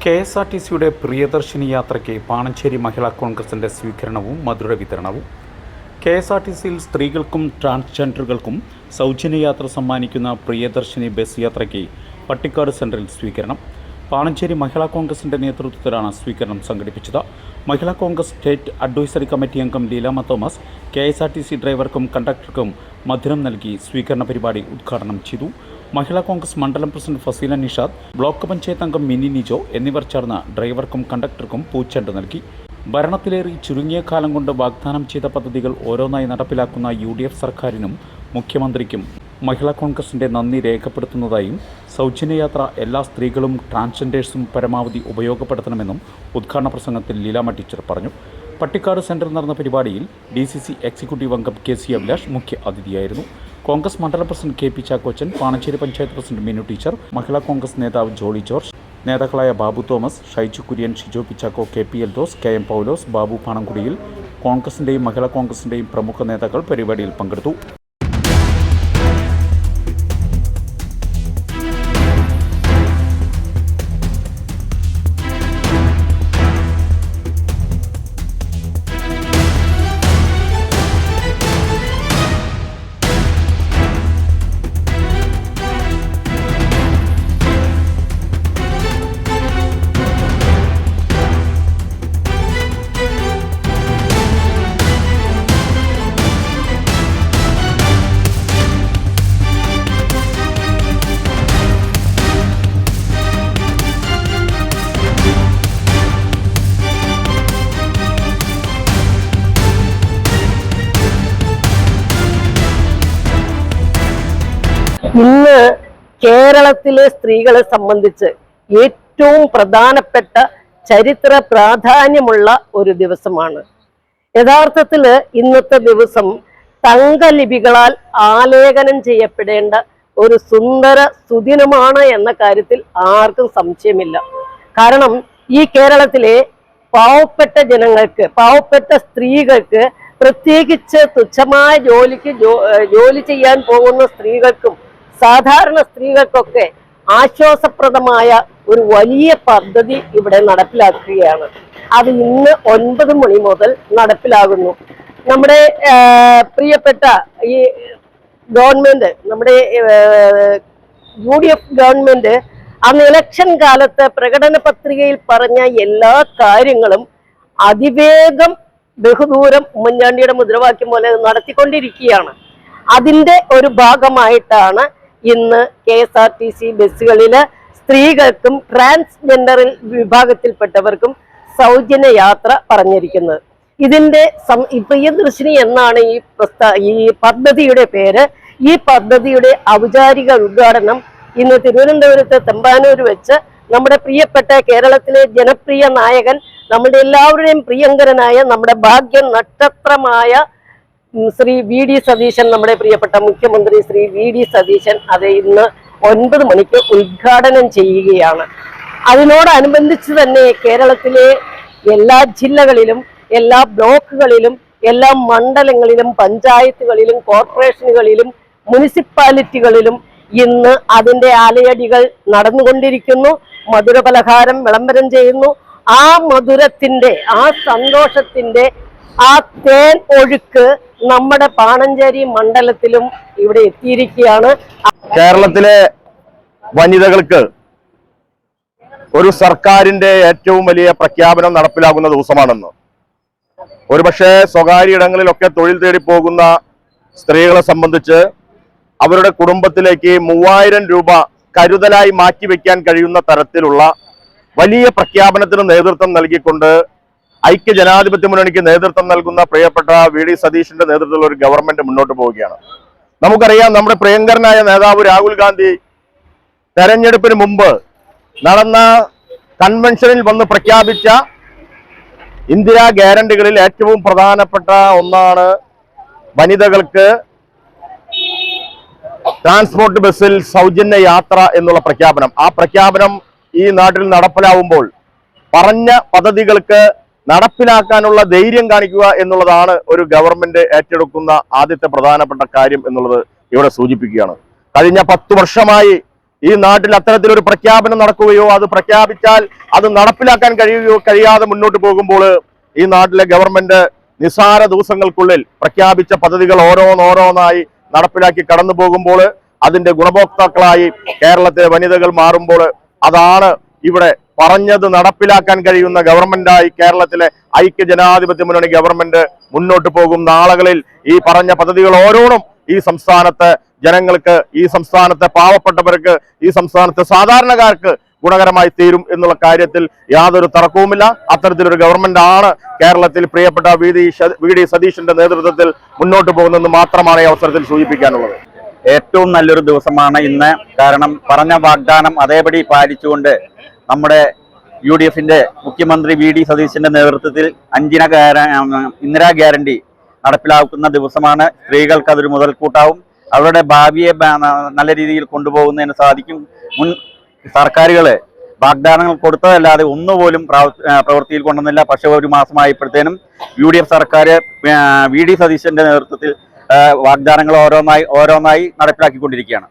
കെ.എസ്.ആർ.ടി.സിയുടെ പ്രിയദർശിനി യാത്രയ്ക്ക് പാണഞ്ചേരി മഹിളാ കോൺഗ്രസിൻ്റെ സ്വീകരണവും മധുര വിതരണവും. കെ.എസ്.ആർ.ടി.സിയിൽ സ്ത്രീകൾക്കും ട്രാൻസ്ജെൻഡറുകൾക്കും സൗജന്യയാത്ര സമ്മാനിക്കുന്ന പ്രിയദർശിനി ബസ് യാത്രയ്ക്ക് പട്ടിക്കാട് സെൻട്രൽ സ്വീകരണം. പാണഞ്ചേരി മഹിളാ കോൺഗ്രസിൻ്റെ നേതൃത്വത്തിലാണ് സ്വീകരണം സംഘടിപ്പിച്ചത്. മഹിളാ കോൺഗ്രസ് സ്റ്റേറ്റ് അഡ്വൈസറി കമ്മിറ്റി അംഗം ലീലാമ്മ തോമസ് കെ.എസ്.ആർ.ടി.സി ഡ്രൈവർക്കും കണ്ടക്ടർക്കും മധുരം നൽകി സ്വീകരണ പരിപാടി ഉദ്ഘാടനം ചെയ്തു. മഹിളാ കോൺഗ്രസ് മണ്ഡലം പ്രസിഡന്റ് ഫസീല നിഷാദ്, ബ്ലോക്ക് പഞ്ചായത്ത് അംഗം മിനി നിജോ എന്നിവർ ചേർന്ന് ഡ്രൈവർക്കും കണ്ടക്ടർക്കും പൂച്ചെണ്ട് നൽകി. ഭരണത്തിലേറി ചുരുങ്ങിയ കാലം കൊണ്ട് വാഗ്ദാനം ചെയ്ത പദ്ധതികൾ ഓരോന്നായി നടപ്പിലാക്കുന്ന UDF സർക്കാരിനും മുഖ്യമന്ത്രിക്കും മഹിളാ കോൺഗ്രസിൻ്റെ നന്ദി രേഖപ്പെടുത്തുന്നതായും സൗജന്യയാത്ര എല്ലാ സ്ത്രീകളും ട്രാൻസ്ജെൻഡേഴ്സും പരമാവധി ഉപയോഗപ്പെടുത്തണമെന്നും ഉദ്ഘാടന പ്രസംഗത്തിൽ ലീലാമ്മ ടീച്ചർ പറഞ്ഞു. പട്ടിക്കാട് സെൻറ്ററിൽ നടന്ന പരിപാടിയിൽ DCC എക്സിക്യൂട്ടീവ് അംഗം KC അഭിലാഷ് മുഖ്യ അതിഥിയായിരുന്നു. കോൺഗ്രസ് മണ്ഡലം president KP Chakochan, Panancheri panchayat president Minu teacher, Mahila Congress നേതാവ് ജോളി ജോർജ്, നേതാക്കളായ ബാബു തോമസ്, ഷൈജു കുര്യൻ, ഷിജോ പിച്ചാക്കോ, KP എൽദോസ്, KM പൗലോസ്, ബാബു പാണംകുടിയിൽ കോൺഗ്രസിൻ്റെയും മഹിളാ കോൺഗ്രസിൻ്റെയും പ്രമുഖ നേതാക്കൾ പരിപാടിയിൽ പങ്കെടുത്തു. ഇന്ന് കേരളത്തിലെ സ്ത്രീകളെ സംബന്ധിച്ച് ഏറ്റവും പ്രധാനപ്പെട്ട ചരിത്ര പ്രാധാന്യമുള്ള ഒരു ദിവസമാണ്. യഥാർത്ഥത്തിൽ ഇന്നത്തെ ദിവസം തങ്കലിപികളാൽ ആലേഖനം ചെയ്യപ്പെടേണ്ട ഒരു സുന്ദര സുദിനമാണ് എന്ന കാര്യത്തിൽ ആർക്കും സംശയമില്ല. കാരണം ഈ കേരളത്തിലെ പാവപ്പെട്ട ജനങ്ങൾക്ക്, പാവപ്പെട്ട സ്ത്രീകൾക്ക്, പ്രത്യേകിച്ച് തുച്ഛമായ ജോലി ചെയ്യാൻ പോകുന്ന സ്ത്രീകൾക്കും സാധാരണ സ്ത്രീകൾക്കൊക്കെ ആശ്വാസപ്രദമായ ഒരു വലിയ പദ്ധതി ഇവിടെ നടപ്പിലാക്കുകയാണ്. അത് ഇന്ന് 9 മണി മുതൽ നടപ്പിലാകുന്നു. നമ്മുടെ പ്രിയപ്പെട്ട ഈ ഗവൺമെന്റ്, നമ്മുടെ UDF ഗവൺമെന്റ് അന്ന് ഇലക്ഷൻ കാലത്ത് പ്രകടന പത്രികയിൽ പറഞ്ഞ എല്ലാ കാര്യങ്ങളും അതിവേഗം ബഹുദൂരം ഉമ്മൻചാണ്ടിയുടെ മുദ്രാവാക്യം പോലെ നടത്തിക്കൊണ്ടിരിക്കുകയാണ്. അതിന്റെ ഒരു ഭാഗമായിട്ടാണ് ഇന്ന് KSRTC ബസ്സുകളില് സ്ത്രീകൾക്കും ട്രാൻസ്ജെൻഡർ വിഭാഗത്തിൽപ്പെട്ടവർക്കും സൗജന്യ യാത്ര പറഞ്ഞിരിക്കുന്നത്. ഇതിന്റെ പ്രിയദർശിനി എന്നാണ് ഈ പദ്ധതിയുടെ പേര്. ഈ പദ്ധതിയുടെ ഔപചാരിക ഉദ്ഘാടനം ഇന്ന് തിരുവനന്തപുരത്ത് തെമ്പാനൂർ വെച്ച് നമ്മുടെ പ്രിയപ്പെട്ട കേരളത്തിലെ ജനപ്രിയ നായകൻ, നമ്മുടെ എല്ലാവരുടെയും പ്രിയങ്കരനായ, നമ്മുടെ ഭാഗ്യ നക്ഷത്രമായ ശ്രീ VD സതീശൻ, നമ്മുടെ പ്രിയപ്പെട്ട മുഖ്യമന്ത്രി ശ്രീ VD സതീശൻ അത് ഇന്ന് 9 മണിക്ക് ഉദ്ഘാടനം ചെയ്യുകയാണ്. അതിനോടനുബന്ധിച്ച് തന്നെ കേരളത്തിലെ എല്ലാ ജില്ലകളിലും, എല്ലാ ബ്ലോക്കുകളിലും, എല്ലാ മണ്ഡലങ്ങളിലും, പഞ്ചായത്തുകളിലും, കോർപ്പറേഷനുകളിലും, മുനിസിപ്പാലിറ്റികളിലും ഇന്ന് അതിന്റെ ആലയടികൾ നടന്നുകൊണ്ടിരിക്കുന്നു. മധുര പലഹാരം വിളംബരം ചെയ്യുന്നു. ആ മധുരത്തിന്റെ, ആ സന്തോഷത്തിന്റെ ആ തേൻ ഒഴുക്ക് നമ്മുടെ പാണഞ്ചേരി മണ്ഡലത്തിലും ഇവിടെ എത്തിയിരിക്കുകയാണ്. കേരളത്തിലെ വനിതകൾക്ക് ഒരു സർക്കാരിന്റെ ഏറ്റവും വലിയ പ്രഖ്യാപനം നടപ്പിലാകുന്ന ദിവസമാണെന്ന്. ഒരുപക്ഷെ സ്വകാര്യ ഇടങ്ങളിലൊക്കെ തൊഴിൽ തേടി പോകുന്ന സ്ത്രീകളെ സംബന്ധിച്ച് അവരുടെ കുടുംബത്തിലേക്ക് 3000 രൂപ കരുതലായി മാറ്റിവെക്കാൻ കഴിയുന്ന തരത്തിലുള്ള വലിയ പ്രഖ്യാപനത്തിന് നേതൃത്വം നൽകിക്കൊണ്ട് ഐക്യ ജനാധിപത്യ മുന്നണിക്ക് നേതൃത്വം നൽകുന്ന പ്രിയപ്പെട്ട VD സതീഷിന്റെ നേതൃത്വത്തിലുള്ള ഒരു ഗവൺമെന്റ് മുന്നോട്ട് പോവുകയാണ്. നമുക്കറിയാം, നമ്മുടെ പ്രിയങ്കരനായ നേതാവ് രാഹുൽ ഗാന്ധി തെരഞ്ഞെടുപ്പിന് മുമ്പ് നടന്ന കൺവെൻഷനിൽ വന്ന് പ്രഖ്യാപിച്ച ഇന്ദിരാ ഗ്യാരണ്ടികളിൽ ഏറ്റവും പ്രധാനപ്പെട്ട ഒന്നാണ് വനിതകൾക്ക് ട്രാൻസ്പോർട്ട് ബസ്സിൽ സൗജന്യ യാത്ര എന്നുള്ള പ്രഖ്യാപനം. ആ പ്രഖ്യാപനം ഈ നാട്ടിൽ നടപ്പിലാവുമ്പോൾ പറഞ്ഞ പദ്ധതികൾക്ക് നടപ്പിലാക്കാനുള്ള ധൈര്യം കാണിക്കുക എന്നുള്ളതാണ് ഒരു ഗവൺമെന്റ് ഏറ്റെടുക്കുന്ന ആദ്യത്തെ പ്രധാനപ്പെട്ട കാര്യം എന്നുള്ളത് ഇവിടെ സൂചിപ്പിക്കുകയാണ്. കഴിഞ്ഞ 10 വർഷമായി ഈ നാട്ടിൽ അത്തരത്തിലൊരു പ്രഖ്യാപനം നടക്കുകയോ അത് പ്രഖ്യാപിച്ചാൽ അത് നടപ്പിലാക്കാൻ കഴിയാതെ മുന്നോട്ട് പോകുമ്പോൾ ഈ നാട്ടിലെ ഗവൺമെന്റ് നിസ്സാര ദിവസങ്ങൾക്കുള്ളിൽ പ്രഖ്യാപിച്ച പദ്ധതികൾ ഓരോന്നോരോന്നായി നടപ്പിലാക്കി കടന്നു പോകുമ്പോൾ അതിന്റെ ഗുണഭോക്താക്കളായി കേരളത്തിലെ വനിതകൾ മാറുമ്പോൾ അതാണ് ഇവിടെ പറഞ്ഞത് നടപ്പിലാക്കാൻ കഴിയുന്ന ഗവൺമെന്റായി കേരളത്തിലെ ഐക്യ ജനാധിപത്യ മുന്നണി ഗവൺമെന്റ് മുന്നോട്ട് പോകും. നാളുകളിൽ ഈ പറഞ്ഞ പദ്ധതികൾ ഓരോന്നും ഈ സംസ്ഥാനത്തെ ജനങ്ങൾക്ക്, ഈ സംസ്ഥാനത്തെ പാവപ്പെട്ടവർക്ക്, ഈ സംസ്ഥാനത്തെ സാധാരണക്കാർക്ക് ഗുണകരമായി തീരും എന്നുള്ള കാര്യത്തിൽ യാതൊരു തർക്കവുമില്ല. അത്തരത്തിലൊരു ഗവൺമെന്റ് ആണ് കേരളത്തിൽ പ്രിയപ്പെട്ട വി ഡി സതീശന്റെ നേതൃത്വത്തിൽ മുന്നോട്ട് പോകുന്നതെന്ന് മാത്രമാണ് ഈ അവസരത്തിൽ സൂചിപ്പിക്കാനുള്ളത്. ഏറ്റവും നല്ലൊരു ദിവസമാണ് ഇന്ന്. കാരണം പറഞ്ഞ വാഗ്ദാനം അതേപടി പാലിച്ചുകൊണ്ട് നമ്മുടെ UDFന്റെ മുഖ്യമന്ത്രി വി ഡി സതീശന്റെ നേതൃത്വത്തിൽ 5 ഇന്ദിരാ ഗ്യാരണ്ടി നടപ്പിലാക്കുന്ന ദിവസമാണ്. സ്ത്രീകൾക്ക് അതൊരു മുതൽക്കൂട്ടാവും. അവരുടെ ഭാവിയെ നല്ല രീതിയിൽ കൊണ്ടുപോകുന്നതിന് സാധിക്കും. മുൻ സർക്കാരുകൾ വാഗ്ദാനങ്ങൾ കൊടുത്തതല്ലാതെ ഒന്നുപോലും പ്രവൃത്തിയിൽ കൊണ്ടുവന്നില്ല. പക്ഷെ ഒരു മാസമായപ്പോഴത്തേനും UDF സർക്കാർ വി ഡി സതീശന്റെ നേതൃത്വത്തിൽ വാഗ്ദാനങ്ങൾ ഓരോന്നായി നടപ്പിലാക്കിക്കൊണ്ടിരിക്കുകയാണ്.